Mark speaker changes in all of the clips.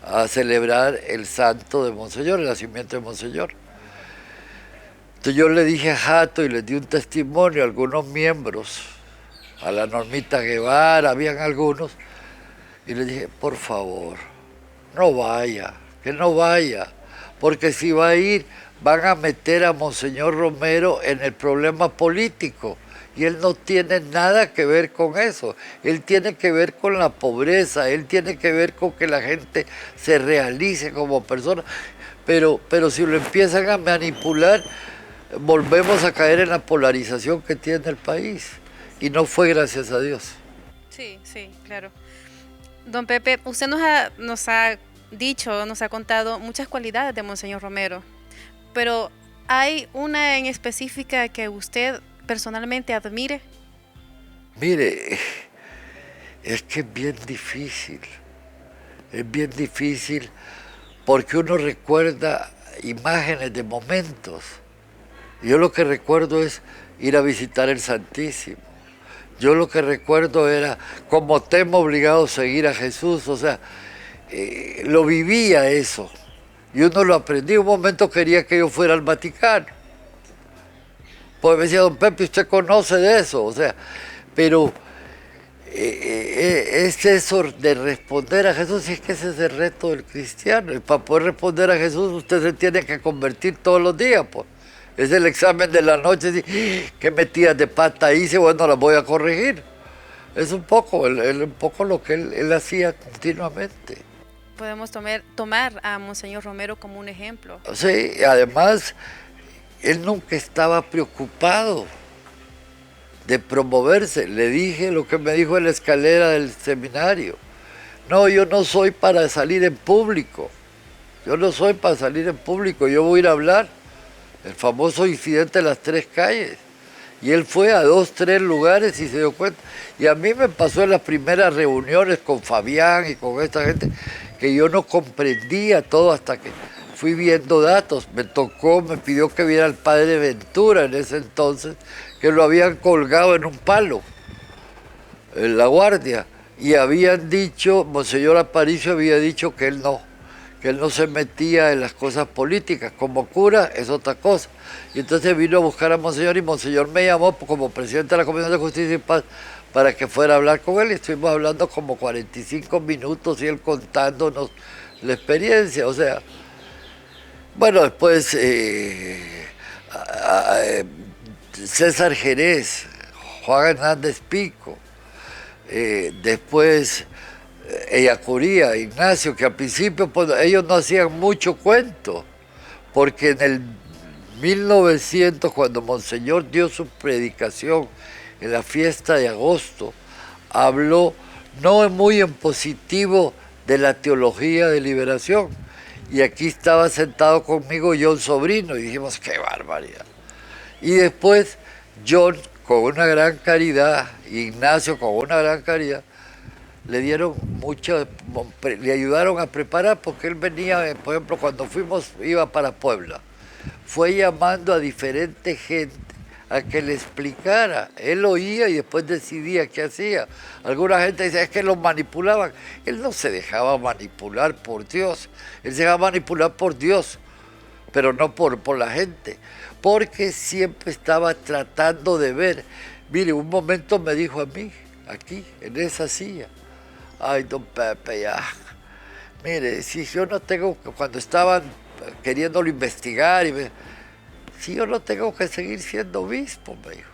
Speaker 1: a celebrar el santo de Monseñor, el nacimiento de Monseñor. Entonces yo le dije a Jato y les di un testimonio a algunos miembros, a la Normita Guevara, habían algunos, y les dije, por favor, no vaya, que no vaya, porque si va a ir, van a meter a Monseñor Romero en el problema político. Y él no tiene nada que ver con eso. Él tiene que ver con la pobreza, él tiene que ver con que la gente se realice como persona. Pero si lo empiezan a manipular, volvemos a caer en la polarización que tiene el país. Y no fue gracias a Dios.
Speaker 2: Sí, sí, claro. Don Pepe, usted nos ha dicho, nos ha contado muchas cualidades de Monseñor Romero, pero ¿hay una en específica que usted personalmente admire?
Speaker 1: Mire, es que es bien difícil porque uno recuerda imágenes de momentos. Yo lo que recuerdo es ir a visitar el Santísimo. Yo lo que recuerdo era como tema obligado a seguir a Jesús, o sea, lo vivía eso. Y uno lo aprendí. Un momento quería que yo fuera al Vaticano. Pues me decía, don Pepe, usted conoce de eso, o sea, pero es eso de responder a Jesús, y es que ese es el reto del cristiano. Y para poder responder a Jesús, usted se tiene que convertir todos los días, pues. Es el examen de la noche, ¿qué metidas de pata hice? Bueno, las voy a corregir. Es un poco, un poco lo que él hacía continuamente.
Speaker 2: Podemos tomar a Monseñor Romero como un ejemplo.
Speaker 1: Sí, y además, él nunca estaba preocupado de promoverse. Le dije lo que me dijo en la escalera del seminario. No, yo no soy para salir en público. Yo no soy para salir en público, yo voy a ir a hablar. El famoso incidente de las 3 calles. Y él fue a 2, 3 lugares y se dio cuenta. Y a mí me pasó en las primeras reuniones con Fabián y con esta gente que yo no comprendía todo hasta que fui viendo datos. Me pidió que viera al padre Ventura en ese entonces, que lo habían colgado en un palo, en la guardia. Y habían dicho, Monseñor Aparicio había dicho que él no se metía en las cosas políticas, como cura es otra cosa. Y entonces vino a buscar a Monseñor y Monseñor me llamó como presidente de la Comisión de Justicia y Paz para que fuera a hablar con él y estuvimos hablando como 45 minutos y él contándonos la experiencia. O sea, bueno, después César Jerez, Juan Hernández Pico, después Ellacuría, Ignacio, que al principio pues, ellos no hacían mucho cuento, porque en el 1900, cuando Monseñor dio su predicación en la fiesta de agosto, habló no muy en positivo de la teología de liberación. Y aquí estaba sentado conmigo John Sobrino y dijimos, qué barbaridad. Y después John, con una gran caridad, Ignacio, con una gran caridad, le dieron mucho, le ayudaron a preparar porque él venía, por ejemplo, cuando iba para Puebla, fue llamando a diferente gente a que le explicara. Él oía y después decidía qué hacía. Alguna gente dice, es que lo manipulaban. Él no se dejaba manipular por Dios, él se dejaba manipular por Dios, pero no por la gente, porque siempre estaba tratando de ver. Mire, un momento me dijo a mí, aquí, en esa silla, ay, don Pepe, ya. Mire, si yo no tengo, cuando estaban queriéndolo investigar, si yo no tengo que seguir siendo obispo, me dijo,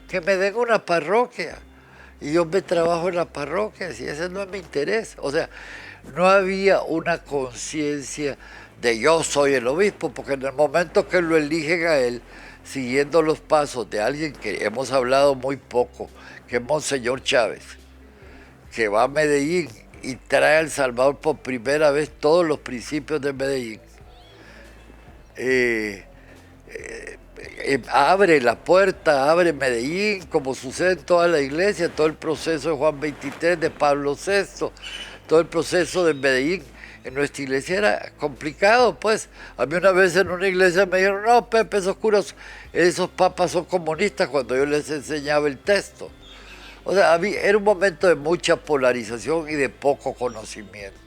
Speaker 1: que me den una parroquia. Y yo me trabajo en la parroquia, si ese no es mi interés. O sea, no había una conciencia de yo soy el obispo, porque en el momento que lo eligen a él, siguiendo los pasos de alguien que hemos hablado muy poco, que es Monseñor Chávez, que va a Medellín y trae a El Salvador por primera vez todos los principios de Medellín. Abre la puerta, abre Medellín, como sucede en toda la iglesia, todo el proceso de Juan 23, de Pablo VI, todo el proceso de Medellín. En nuestra iglesia era complicado, pues. A mí una vez en una iglesia me dijeron, no, Pepe, esos curas, esos papas son comunistas, cuando yo les enseñaba el texto. O sea, era un momento de mucha polarización y de poco conocimiento.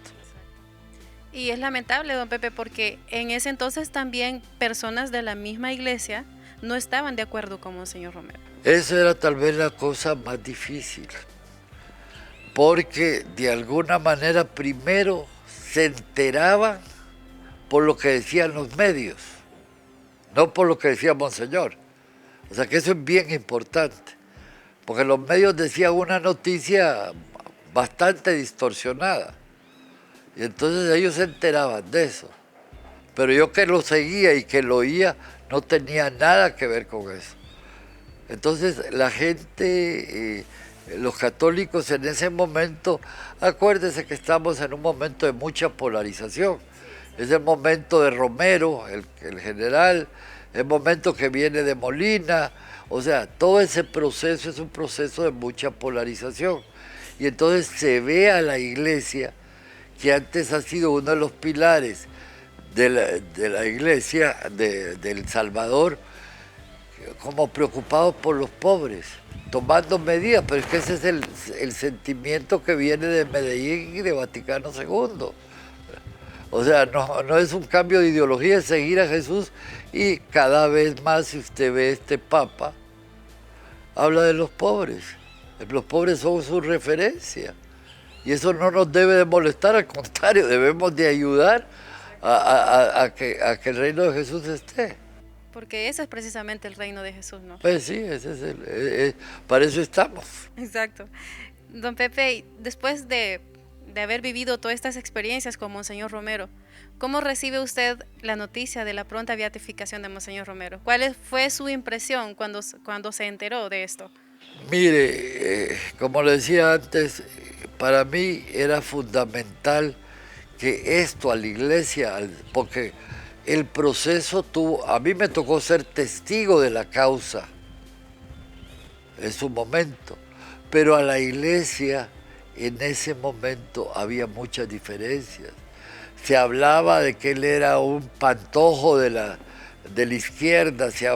Speaker 2: Y es lamentable, don Pepe, porque en ese entonces también personas de la misma iglesia no estaban de acuerdo con Monseñor Romero.
Speaker 1: Eso era tal vez la cosa más difícil, porque de alguna manera primero se enteraban por lo que decían los medios, no por lo que decía Monseñor. O sea que eso es bien importante, porque los medios decían una noticia bastante distorsionada, y entonces ellos se enteraban de eso. Pero yo que lo seguía y que lo oía no tenía nada que ver con eso. Entonces la gente, los católicos en ese momento, acuérdense que estamos en un momento de mucha polarización. Es el momento de Romero, el general, el momento que viene de Molina, o sea, todo ese proceso es un proceso de mucha polarización. Y entonces se ve a la iglesia, que antes ha sido uno de los pilares de la iglesia de El Salvador, como preocupados por los pobres, tomando medidas, pero es que ese es el sentimiento que viene de Medellín y de Vaticano II. O sea, no es un cambio de ideología, es seguir a Jesús, y cada vez más, si usted ve este Papa, habla de los pobres. Los pobres son su referencia. Y eso no nos debe de molestar, al contrario, debemos de ayudar a que el reino de Jesús esté.
Speaker 2: Porque ese es precisamente el reino de Jesús, ¿no?
Speaker 1: Pues sí, ese es para eso estamos.
Speaker 2: Exacto. Don Pepe, después de haber vivido todas estas experiencias con Monseñor Romero, ¿cómo recibe usted la noticia de la pronta beatificación de Monseñor Romero? ¿Cuál fue su impresión cuando se enteró de esto?
Speaker 1: Mire, como le decía antes, para mí era fundamental que esto a la iglesia, porque el proceso a mí me tocó ser testigo de la causa en su momento, pero a la iglesia en ese momento había muchas diferencias. Se hablaba de que él era un pantojo de la izquierda, se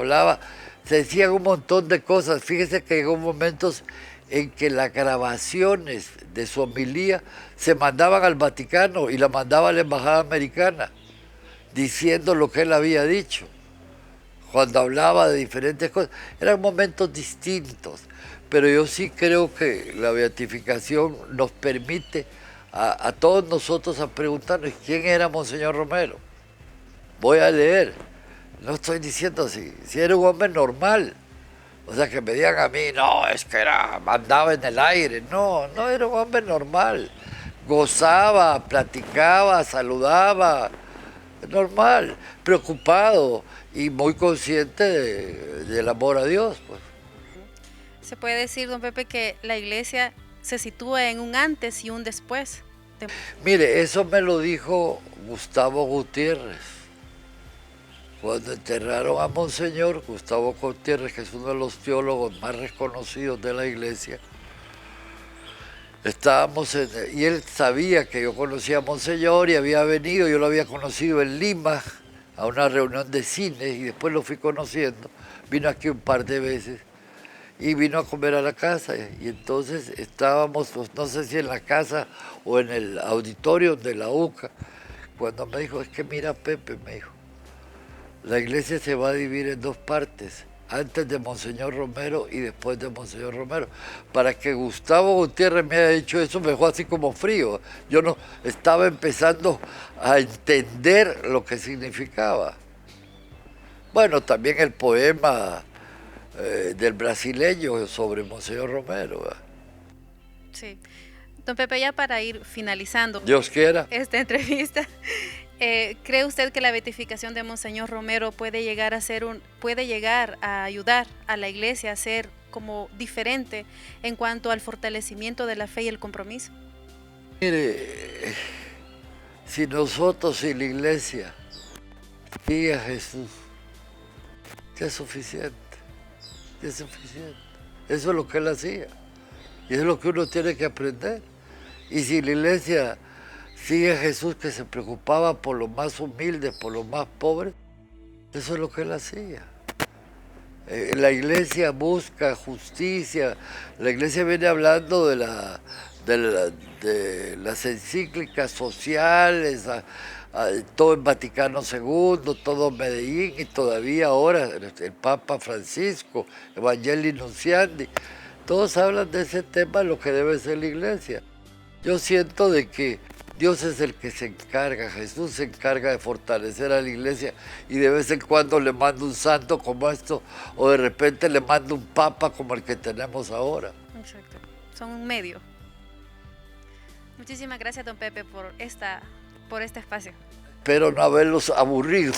Speaker 1: decían un montón de cosas. Fíjese que llegó momentos en que las grabaciones de su homilía se mandaban al Vaticano y la mandaba a la embajada americana, diciendo lo que él había dicho, cuando hablaba de diferentes cosas. Eran momentos distintos, pero yo sí creo que la beatificación nos permite a todos nosotros a preguntarnos quién era Monseñor Romero. Voy a leer, no estoy diciendo si era un hombre normal. O sea, que me digan a mí, no, es que andaba en el aire. No era un hombre normal. Gozaba, platicaba, saludaba, normal, preocupado y muy consciente del amor a Dios, pues.
Speaker 2: Se puede decir, don Pepe, que la iglesia se sitúa en un antes y un después.
Speaker 1: Mire, eso me lo dijo Gustavo Gutiérrez. Cuando enterraron a Monseñor, Gustavo Gutiérrez, que es uno de los teólogos más reconocidos de la iglesia, y él sabía que yo conocía a Monseñor y había venido, yo lo había conocido en Lima a una reunión de cine y después lo fui conociendo. Vino aquí un par de veces y vino a comer a la casa, y entonces estábamos, no sé si en la casa o en el auditorio de la UCA, cuando me dijo, es que mira Pepe, me dijo, la iglesia se va a dividir en dos partes, antes de Monseñor Romero y después de Monseñor Romero. Para que Gustavo Gutiérrez me haya dicho eso me dejó así como frío. Yo no estaba empezando a entender lo que significaba. Bueno, también el poema del brasileño sobre Monseñor Romero, ¿verdad?
Speaker 2: Sí. Don Pepe, ya para ir finalizando
Speaker 1: Dios quiera
Speaker 2: esta entrevista, ¿cree usted que la beatificación de Monseñor Romero puede llegar a ayudar a la iglesia a ser como diferente en cuanto al fortalecimiento de la fe y el compromiso?
Speaker 1: Mire, si nosotros y la iglesia sigue a Jesús, ya es suficiente, ya es suficiente. Eso es lo que él hacía y es lo que uno tiene que aprender. Y si la iglesia sigue a Jesús, que se preocupaba por los más humildes, por los más pobres, eso es lo que él hacía. La iglesia busca justicia, la iglesia viene hablando de de las encíclicas sociales, todo en Vaticano II, todo en Medellín y todavía ahora el Papa Francisco, Evangelii Nunciandi, todos hablan de ese tema, lo que debe ser la iglesia. Yo siento de que Dios es el que se encarga, Jesús se encarga de fortalecer a la iglesia y de vez en cuando le manda un santo como esto o de repente le manda un papa como el que tenemos ahora.
Speaker 2: Exacto, son un medio. Muchísimas gracias, don Pepe, por este espacio.
Speaker 1: Espero no haberlos aburrido.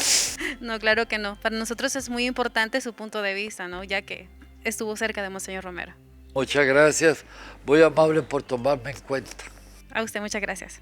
Speaker 2: No, claro que no. Para nosotros es muy importante su punto de vista, ¿no? Ya que estuvo cerca de Monseñor Romero.
Speaker 1: Muchas gracias, muy amable por tomarme en cuenta.
Speaker 2: A usted, muchas gracias.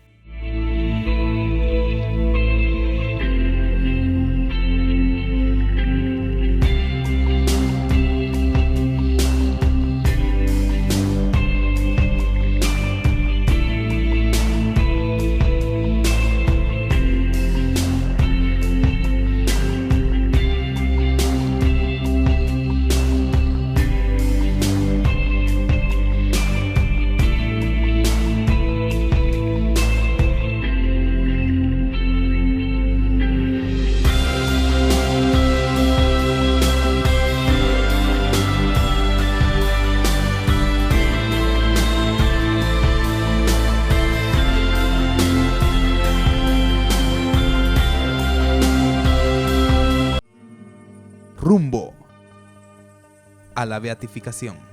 Speaker 3: Rumbo a la beatificación.